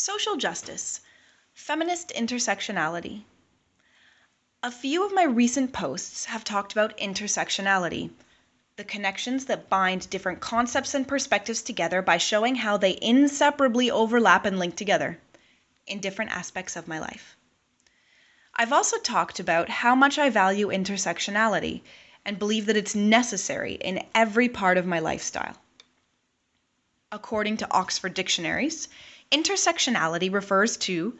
Social justice, feminist intersectionality. A few of my recent posts have talked about intersectionality, the connections that bind different concepts and perspectives together by showing how they inseparably overlap and link together in different aspects of my life. I've also talked about how much I value intersectionality and believe that it's necessary in every part of my lifestyle. According to Oxford dictionaries, intersectionality refers to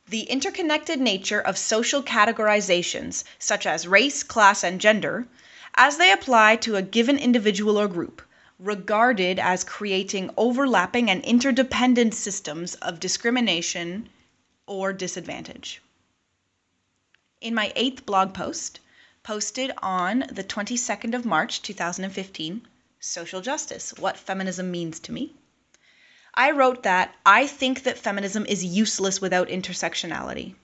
the interconnected nature of social categorizations, such as race, class, and gender, as they apply to a given individual or group, regarded as creating overlapping and interdependent systems of discrimination or disadvantage. In my 8th blog post, posted on the 22nd of March 2015, Social Justice, What Feminism Means to Me, I wrote that I think that feminism is useless without intersectionality.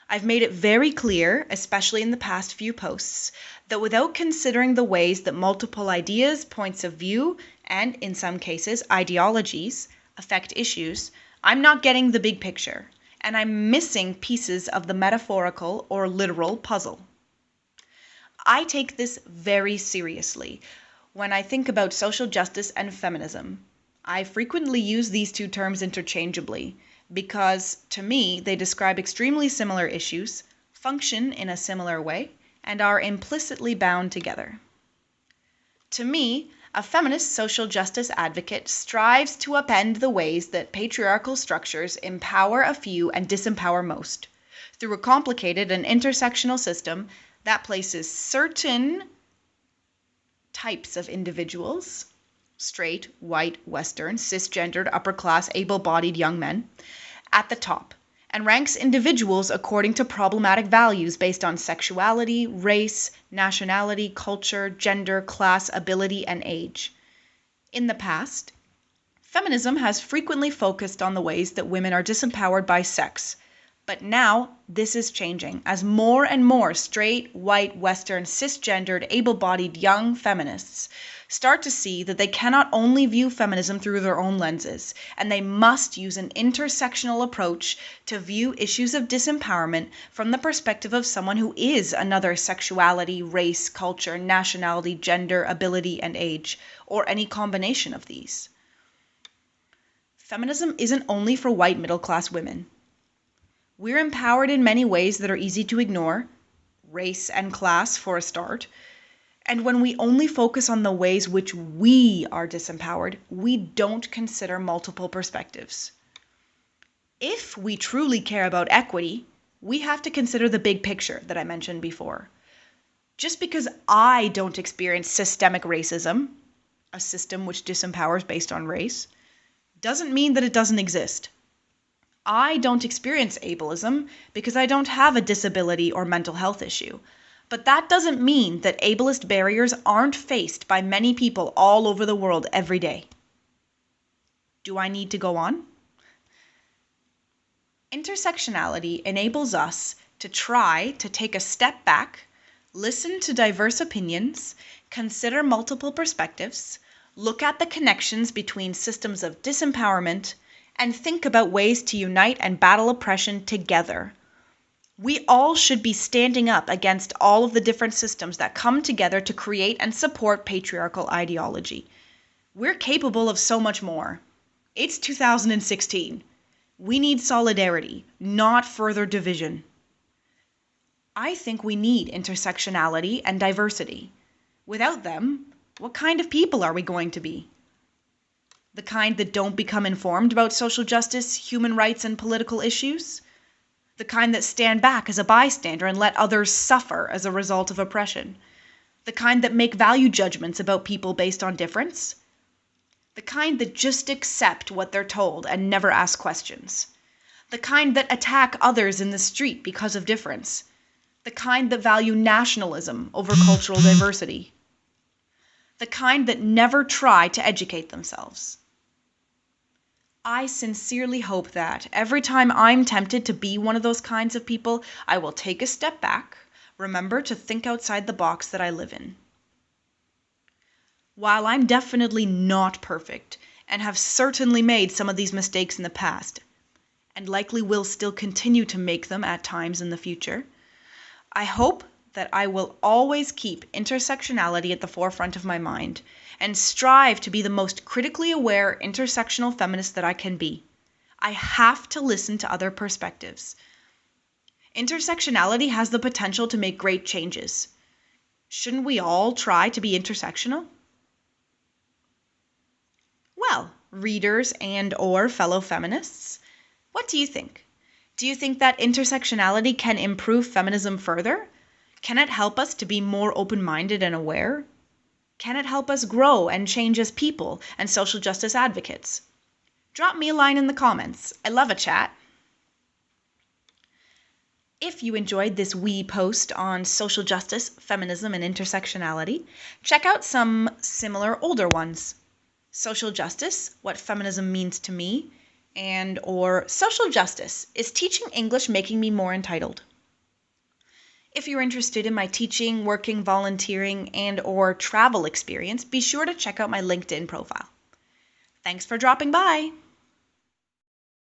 I've made it very clear, especially in the past few posts, that without considering the ways that multiple ideas, points of view, and in some cases, ideologies affect issues, I'm not getting the big picture, and I'm missing pieces of the metaphorical or literal puzzle. I take this very seriously when I think about social justice and feminism. I frequently use these two terms interchangeably because, to me, they describe extremely similar issues, function in a similar way, and are implicitly bound together. To me, a feminist social justice advocate strives to upend the ways that patriarchal structures empower a few and disempower most, through a complicated and intersectional system that places certain types of individuals, straight, white, Western, cisgendered, upper-class, able-bodied young men, at the top, and ranks individuals according to problematic values based on sexuality, race, nationality, culture, gender, class, ability, and age. In the past, feminism has frequently focused on the ways that women are disempowered by sex, but now this is changing as more and more straight, white, Western, cisgendered, able-bodied young feminists start to see that they cannot only view feminism through their own lenses, and they must use an intersectional approach to view issues of disempowerment from the perspective of someone who is another sexuality, race, culture, nationality, gender, ability, and age, or any combination of these. Feminism isn't only for white middle-class women. We're empowered in many ways that are easy to ignore, race and class for a start. And when we only focus on the ways which we are disempowered, we don't consider multiple perspectives. If we truly care about equity, we have to consider the big picture that I mentioned before. Just because I don't experience systemic racism, a system which disempowers based on race, doesn't mean that it doesn't exist. I don't experience ableism because I don't have a disability or mental health issue. But that doesn't mean that ableist barriers aren't faced by many people all over the world every day. Do I need to go on? Intersectionality enables us to try to take a step back, listen to diverse opinions, consider multiple perspectives, look at the connections between systems of disempowerment, and think about ways to unite and battle oppression together. We all should be standing up against all of the different systems that come together to create and support patriarchal ideology. We're capable of so much more. It's 2016. We need solidarity, not further division. I think we need intersectionality and diversity. Without them, what kind of people are we going to be? The kind that don't become informed about social justice, human rights, and political issues? The kind that stand back as a bystander and let others suffer as a result of oppression? The kind that make value judgments about people based on difference? The kind that just accept what they're told and never ask questions? The kind that attack others in the street because of difference? The kind that value nationalism over cultural diversity? The kind that never try to educate themselves? I sincerely hope that every time I'm tempted to be one of those kinds of people, I will take a step back, remember to think outside the box that I live in. While I'm definitely not perfect and have certainly made some of these mistakes in the past, and likely will still continue to make them at times in the future. I hope that I will always keep intersectionality at the forefront of my mind and strive to be the most critically aware intersectional feminist that I can be. I have to listen to other perspectives. Intersectionality has the potential to make great changes. Shouldn't we all try to be intersectional? Well, readers and/or fellow feminists, what do you think? Do you think that intersectionality can improve feminism further? Can it help us to be more open-minded and aware? Can it help us grow and change as people and social justice advocates? Drop me a line in the comments. I love a chat. If you enjoyed this wee post on social justice, feminism, and intersectionality, check out some similar older ones. Social justice, what feminism means to me, and/or social justice, is teaching English making me more entitled? If you're interested in my teaching, working, volunteering, and/or travel experience, be sure to check out my LinkedIn profile. Thanks for dropping by.